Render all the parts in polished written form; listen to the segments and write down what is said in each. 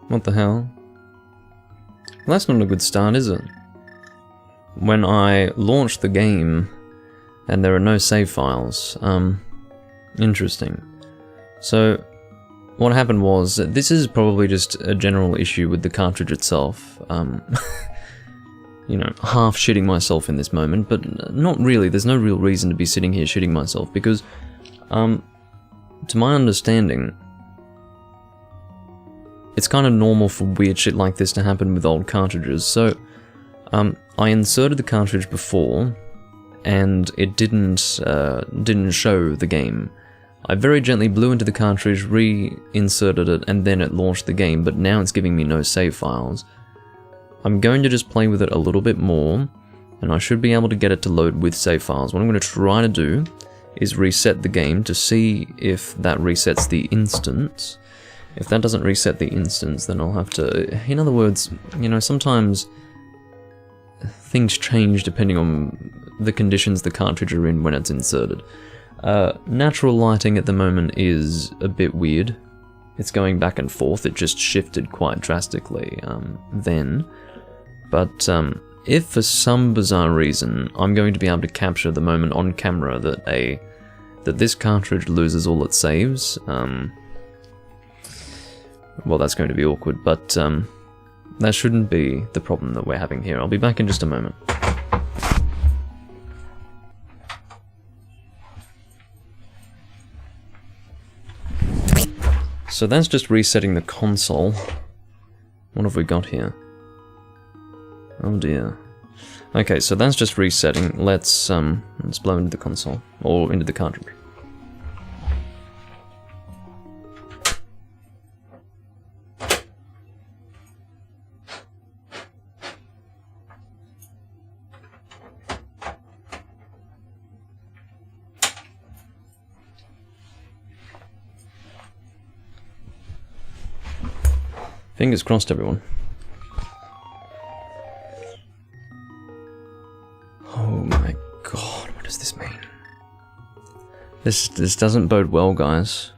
What the hell? Well, that's not a good start, is it? When I launched the game, and there are no save files. Interesting. So, what happened was, this is probably just a general issue with the cartridge itself. You know, half shitting myself in this moment, but not really. There's no real reason to be sitting here shitting myself, because, to my understanding, it's kind of normal for weird shit like this to happen with old cartridges. So, I inserted the cartridge before, and it didn't show the game. I very gently blew into the cartridge, re-inserted it, and then it launched the game, but now it's giving me no save files. I'm going to just play with it a little bit more, and I should be able to get it to load with save files. What I'm going to try to do is reset the game to see if that resets the instance. If that doesn't reset the instance, then I'll have to... In other words, you know, sometimes things change depending on the conditions the cartridge are in when it's inserted. Natural lighting at the moment is a bit weird. It's going back and forth. It just shifted quite drastically then. But if for some bizarre reason I'm going to be able to capture the moment on camera that this cartridge loses all its saves, well, that's going to be awkward, but that shouldn't be the problem that we're having here. I'll be back in just a moment. So that's just resetting the console. What have we got here? Oh dear. Okay, so that's just resetting. Let's blow into the console, or into the cartridge. Fingers crossed, everyone. Oh my god, what does this mean? This doesn't bode well, guys.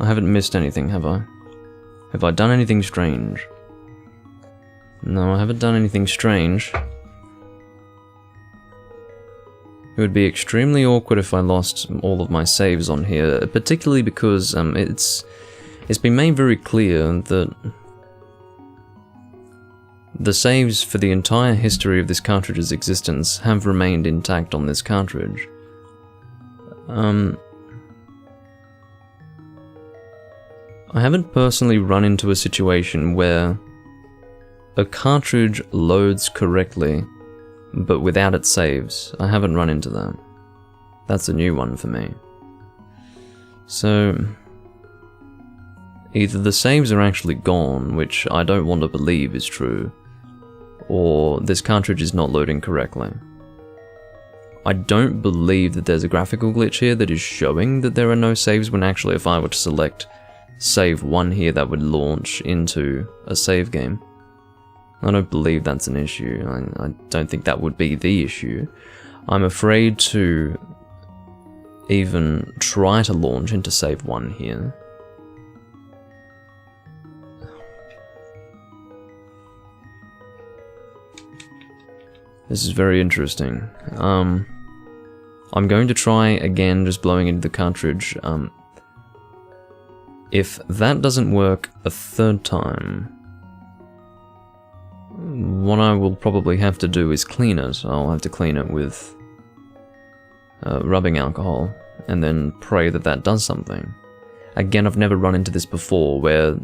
I haven't missed anything, have I? Have I done anything strange? No, I haven't done anything strange. It would be extremely awkward if I lost all of my saves on here, particularly because it's been made very clear that the saves for the entire history of this cartridge's existence have remained intact on this cartridge. I haven't personally run into a situation where a cartridge loads correctly but without its saves. I haven't run into that. That's a new one for me. So, either the saves are actually gone, which I don't want to believe is true, or this cartridge is not loading correctly. I don't believe that there's a graphical glitch here that is showing that there are no saves, when actually if I were to select save 1 here, that would launch into a save game. I don't believe that's an issue. I don't think that would be the issue. I'm afraid to even try to launch into save 1 here. This is very interesting. I'm going to try again, just blowing into the cartridge. If that doesn't work a third time, what I will probably have to do is clean it. I'll have to clean it with rubbing alcohol, and then pray that that does something. Again, I've never run into this before, where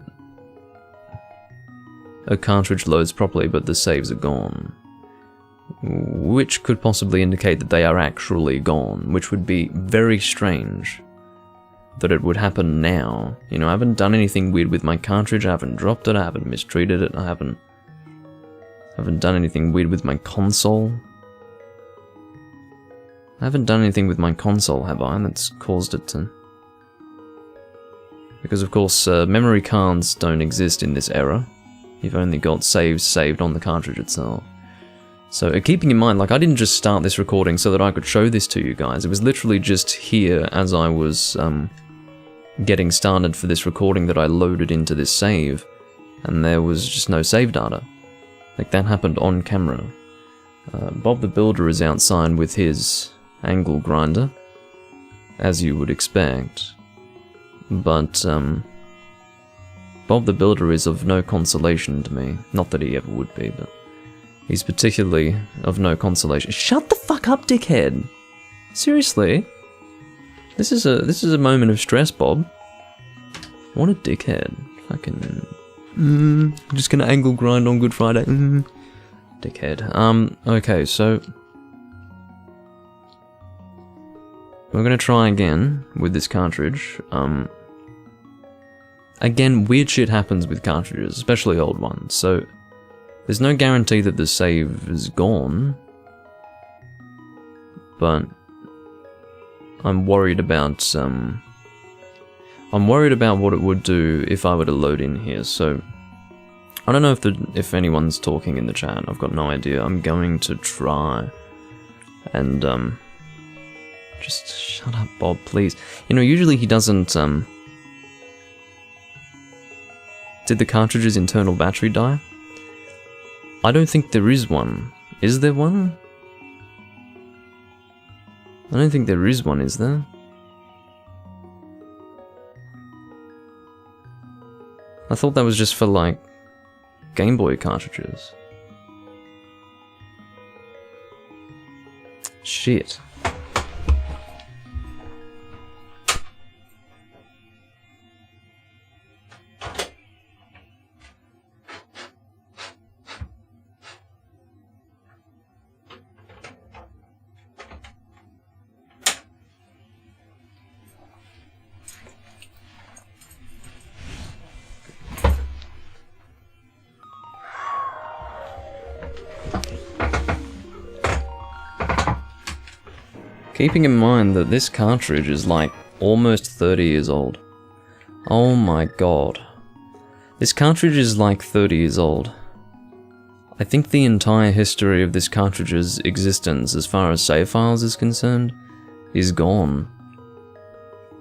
a cartridge loads properly but the saves are gone. Which could possibly indicate that they are actually gone, which would be very strange that it would happen now. You know, I haven't done anything weird with my cartridge, I haven't dropped it, I haven't mistreated it, I haven't done anything weird with my console. I haven't done anything with my console, have I? That's caused it to... Because of course, memory cards don't exist in this era. You've only got saves saved on the cartridge itself. So, keeping in mind, like, I didn't just start this recording so that I could show this to you guys. It was literally just here as I was getting started for this recording that I loaded into this save, and there was just no save data. Like, that happened on camera. Bob the Builder is outside with his angle grinder, as you would expect, but Bob the Builder is of no consolation to me. Not that he ever would be, but he's particularly of no consolation. Shut the fuck up, dickhead! Seriously? This is a moment of stress, Bob. What a dickhead. Fucking... just gonna angle grind on Good Friday. Dickhead. Okay, so... we're gonna try again with this cartridge. Again, weird shit happens with cartridges, especially old ones, so... there's no guarantee that the save is gone. But... I'm worried about what it would do if I were to load in here, so... I don't know if anyone's talking in the chat, I've got no idea. I'm going to try. And, just shut up, Bob, please. You know, usually he doesn't, Did the cartridge's internal battery die? I don't think there is one. Is there one? I don't think there is one, is there? I thought that was just for, like, Game Boy cartridges. Shit. Keeping in mind that this cartridge is like almost 30 years old. Oh my god. This cartridge is like 30 years old. I think the entire history of this cartridge's existence as far as save files is concerned is gone.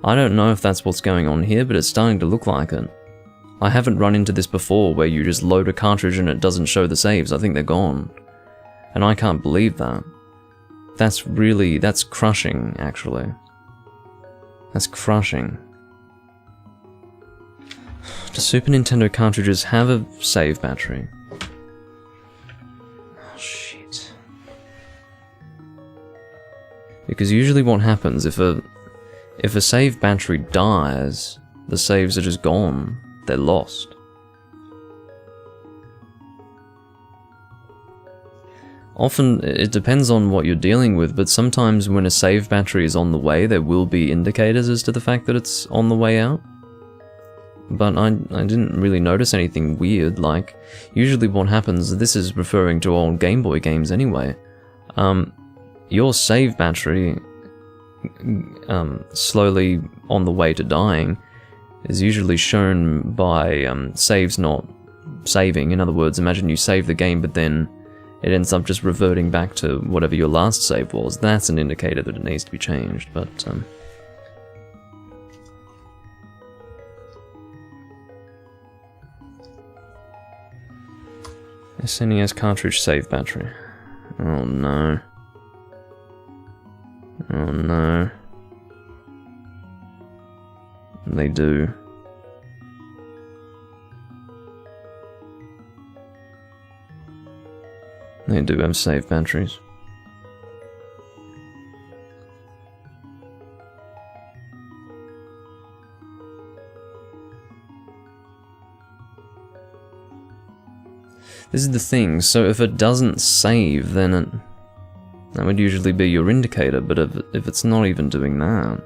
I don't know if that's what's going on here, but it's starting to look like it. I haven't run into this before where you just load a cartridge and it doesn't show the saves. I think they're gone. And I can't believe that. That's crushing, actually. That's crushing. Do Super Nintendo cartridges have a save battery? Oh, shit. Because usually what happens, if a save battery dies, the saves are just gone. They're lost. Often, it depends on what you're dealing with, but sometimes when a save battery is on the way, there will be indicators as to the fact that it's on the way out. But I didn't really notice anything weird, like, usually what happens, this is referring to old Game Boy games anyway, your save battery, slowly on the way to dying, is usually shown by saves not saving. In other words, imagine you save the game, but then it ends up just reverting back to whatever your last save was. That's an indicator that it needs to be changed, but SNES cartridge save battery. Oh no. Oh no. They do. They do have save batteries. This is the thing, so if it doesn't save, then that would usually be your indicator, but if it's not even doing that...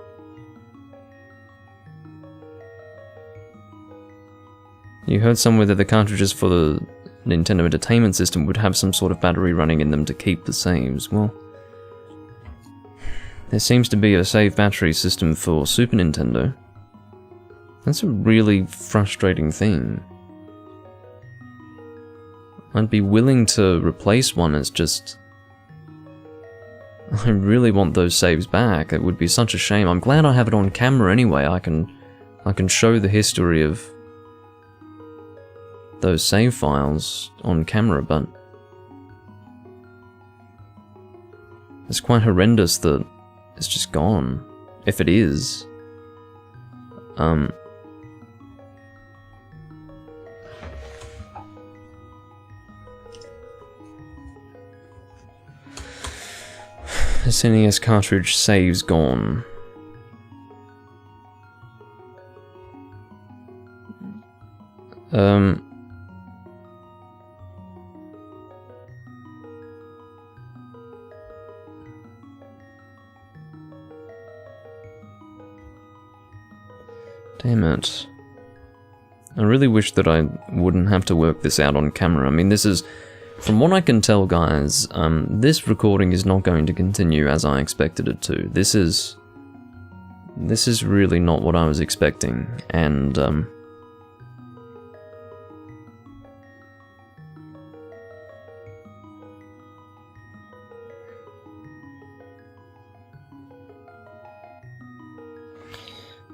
You heard somewhere that the cartridges for the Nintendo Entertainment System would have some sort of battery running in them to keep the saves. Well, there seems to be a save battery system for Super Nintendo. That's a really frustrating thing. I'd be willing to replace one as just... I really want those saves back. It would be such a shame. I'm glad I have it on camera anyway. I can I can show the history of those save files on camera, but it's quite horrendous that it's just gone. If it is. SNES cartridge saves gone. Damn it. I really wish that I wouldn't have to work this out on camera. I mean, this is, from what I can tell, guys, this recording is not going to continue as I expected it to. This is really not what I was expecting, and oh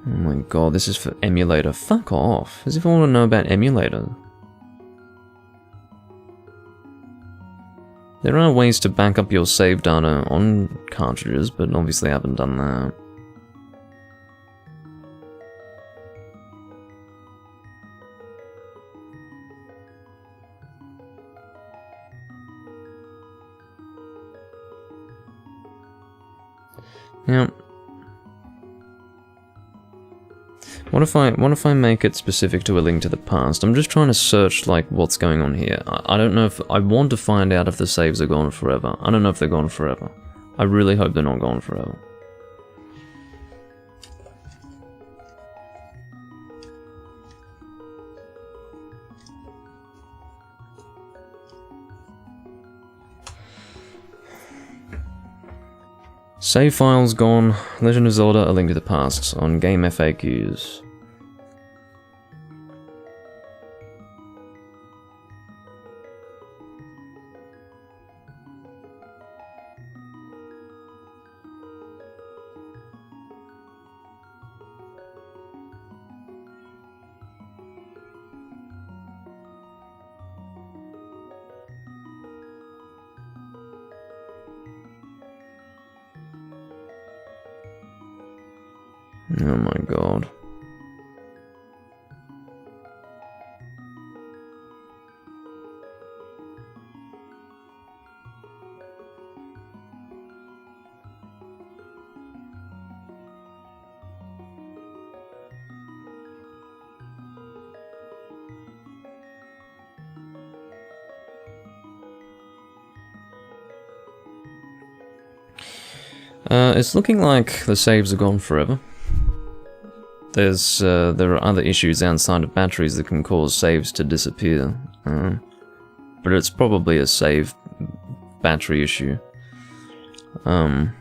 my god, this is for emulator. Fuck off. As if I want to know about emulator. There are ways to back up your save data on cartridges, but obviously I haven't done that. Now, what if I make it specific to A Link to the Past? I'm just trying to search, like, what's going on here. I don't know if... I want to find out if the saves are gone forever. I don't know if they're gone forever. I really hope they're not gone forever. Save files gone. Legend of Zelda: A Link to the Past on Game FAQs. Oh my god. It's looking like the saves are gone forever. There are other issues outside of batteries that can cause saves to disappear, but it's probably a save battery issue. Well,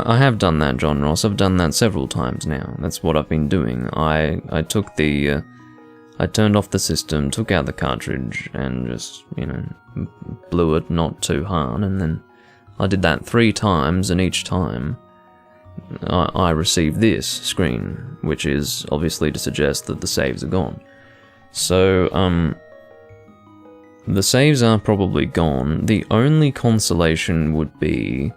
I have done that, John Ross. I've done that several times now. That's what I've been doing. I took the, I turned off the system, took out the cartridge, and just, you know, blew it not too hard, and then I did that 3 times, and each time I received this screen, which is obviously to suggest that the saves are gone. So, the saves are probably gone. The only consolation would be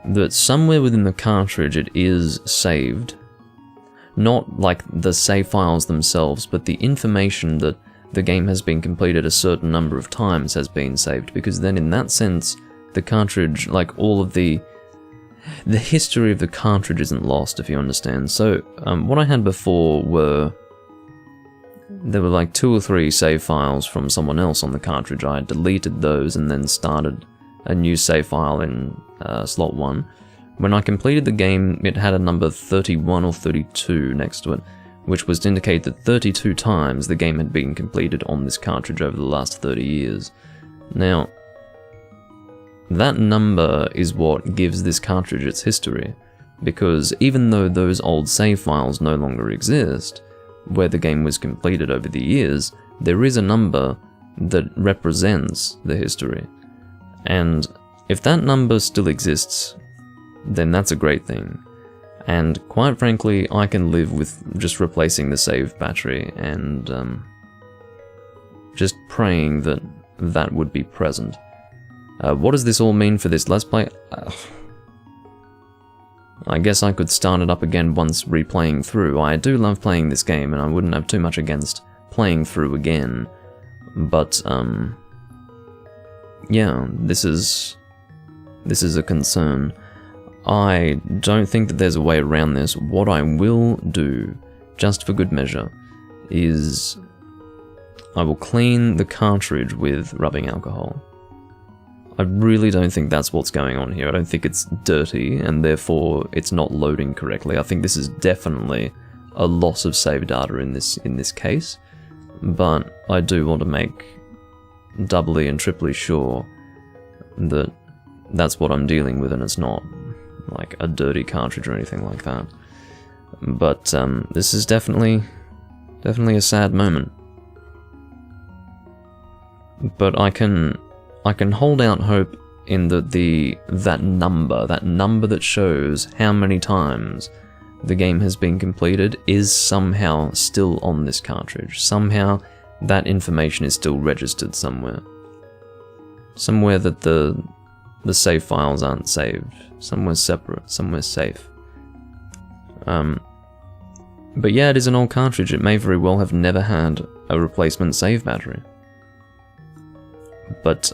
that somewhere within the cartridge it is saved. Not like the save files themselves, but the information that the game has been completed a certain number of times has been saved, because then in that sense, the cartridge, like all of the history of the cartridge isn't lost, if you understand. So, what I had before there were like 2 or 3 save files from someone else on the cartridge. I deleted those and then started a new save file in slot 1. When I completed the game, it had a number 31 or 32 next to it, which was to indicate that 32 times the game had been completed on this cartridge over the last 30 years. Now, that number is what gives this cartridge its history, because even though those old save files no longer exist, where the game was completed over the years, there is a number that represents the history. And if that number still exists, then that's a great thing. And quite frankly, I can live with just replacing the save battery and just praying that that would be present. What does this all mean for this Let's Play? I guess I could start it up again once replaying through. I do love playing this game, and I wouldn't have too much against playing through again. But, yeah, this is a concern. I don't think that there's a way around this. What I will do, just for good measure, is I will clean the cartridge with rubbing alcohol. I really don't think that's what's going on here. I don't think it's dirty, and therefore it's not loading correctly. I think this is definitely a loss of save data in this case, but I do want to make doubly and triply sure that that's what I'm dealing with, and it's not like a dirty cartridge or anything like that. But this is definitely a sad moment. But I can hold out hope in that number that shows how many times the game has been completed is somehow still on this cartridge. Somehow that information is still registered somewhere. Somewhere that the save files aren't saved. Somewhere separate, somewhere safe. But yeah, it is an old cartridge. It may very well have never had a replacement save battery. But,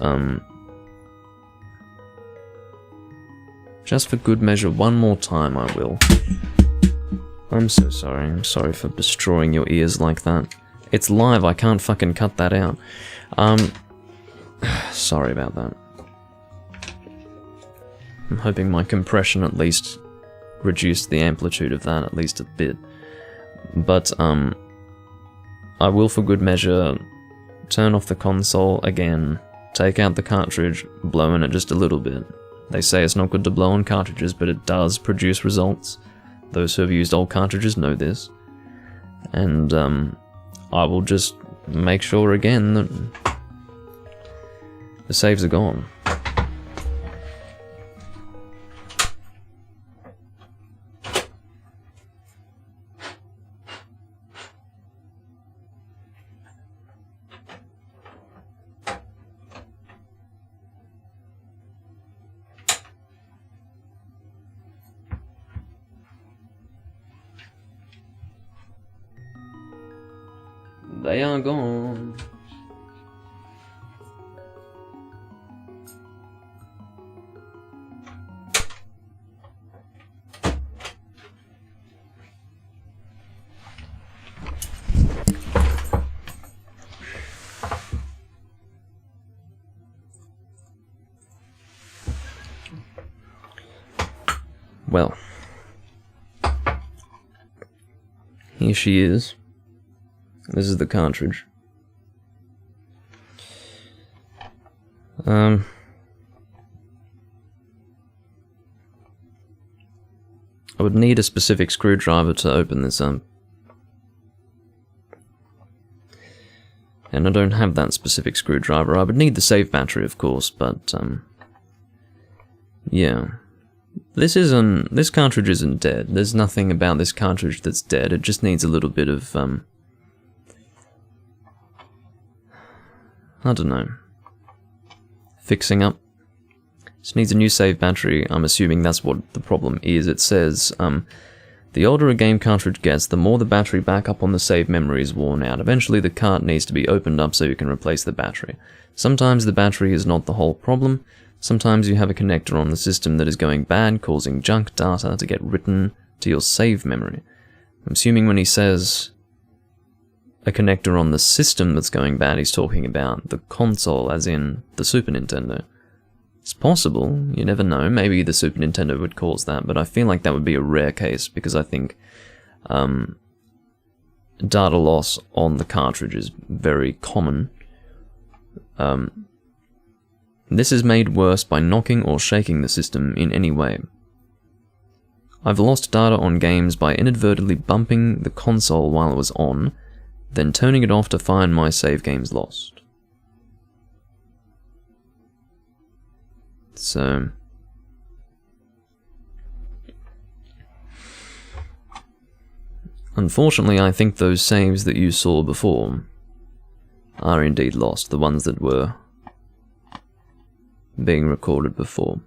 just for good measure, one more time I will. I'm so sorry. I'm sorry for destroying your ears like that. It's live, I can't fucking cut that out. Sorry about that. I'm hoping my compression at least reduced the amplitude of that at least a bit. But, I will for good measure turn off the console again, take out the cartridge, blow in it just a little bit. They say it's not good to blow on cartridges, but it does produce results. Those who have used old cartridges know this. And I will just make sure again that the saves are gone. They are gone. Well, here she is. This is the cartridge. I would need a specific screwdriver to open this up. And I don't have that specific screwdriver. I would need the save battery, of course, but, yeah. This cartridge isn't dead. There's nothing about this cartridge that's dead. It just needs a little bit of, I don't know, fixing up. Just needs a new save battery. I'm assuming that's what the problem is. It says, the older a game cartridge gets, the more the battery backup on the save memory is worn out. Eventually the cart needs to be opened up so you can replace the battery. Sometimes the battery is not the whole problem. Sometimes you have a connector on the system that is going bad, causing junk data to get written to your save memory. I'm assuming when he says a connector on the system that's going bad, he's talking about the console, as in the Super Nintendo. It's possible, you never know, maybe the Super Nintendo would cause that, but I feel like that would be a rare case, because I think data loss on the cartridge is very common. This is made worse by knocking or shaking the system in any way. I've lost data on games by inadvertently bumping the console while it was on, then turning it off to find my save games lost. So, Unfortunately, I think those saves that you saw before are indeed lost, the ones that were being recorded before.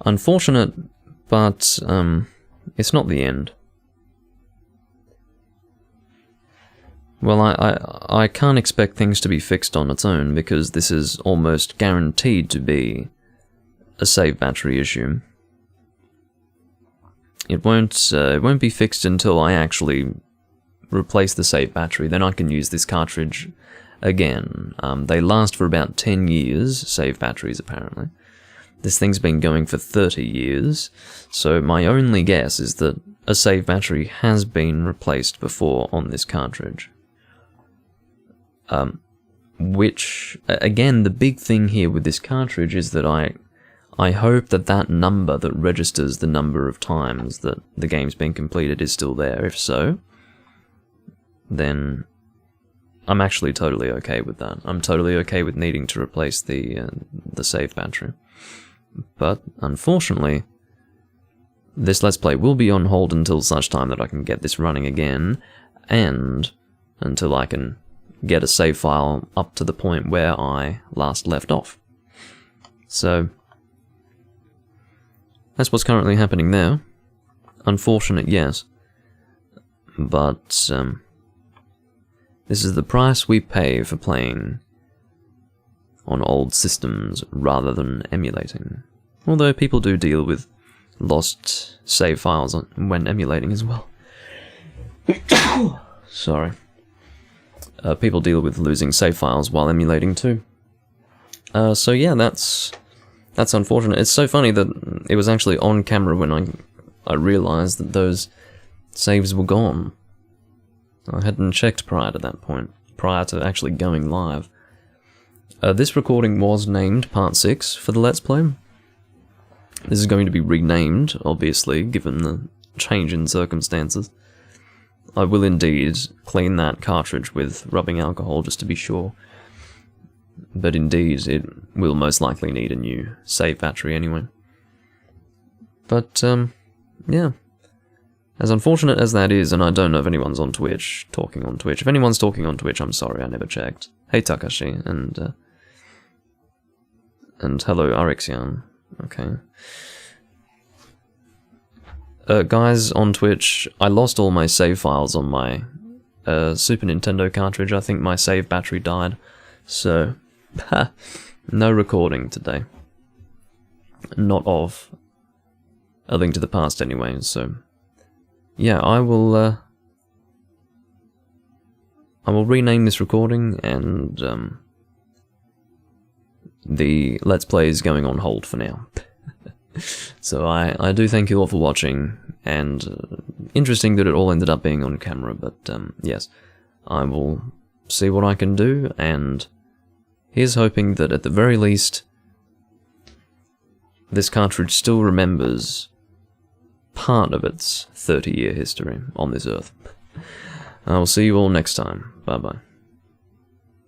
Unfortunate, but it's not the end. Well, I can't expect things to be fixed on its own, because this is almost guaranteed to be a save battery issue. It won't be fixed until I actually replace the save battery. Then I can use this cartridge again. They last for about 10 years, save batteries apparently. This thing's been going for 30 years, so my only guess is that a save battery has been replaced before on this cartridge. Which, again, the big thing here with this cartridge is that I hope that that number that registers the number of times that the game's been completed is still there. If so, then I'm actually totally okay with that. I'm totally okay with needing to replace the save battery. But, unfortunately, this Let's Play will be on hold until such time that I can get this running again, and until I can get a save file up to the point where I last left off. So, that's what's currently happening there. Unfortunate, yes. But, this is the price we pay for playing on old systems rather than emulating. Although people do deal with lost save files when emulating as well. Sorry. People deal with losing save files while emulating too. So yeah, that's unfortunate. It's so funny that it was actually on camera when I realized that those saves were gone. I hadn't checked prior to that point, prior to actually going live. This recording was named Part 6 for the Let's Play. This is going to be renamed, obviously, given the change in circumstances. I will indeed clean that cartridge with rubbing alcohol just to be sure. But indeed, it will most likely need a new save battery anyway. But, yeah. As unfortunate as that is, and I don't know if anyone's on Twitch, talking on Twitch. If anyone's talking on Twitch, I'm sorry, I never checked. Hey Takashi, and hello Arixian. Okay. Guys on Twitch, I lost all my save files on my Super Nintendo cartridge. I think my save battery died, so no recording today. Not of A Link to the Past anyway, so yeah, I will rename this recording, and the Let's Play is going on hold for now. So I do thank you all for watching, and interesting that it all ended up being on camera, but yes, I will see what I can do, and here's hoping that at the very least this cartridge still remembers part of its 30-year history on this earth. I will see you all next time. Bye-bye.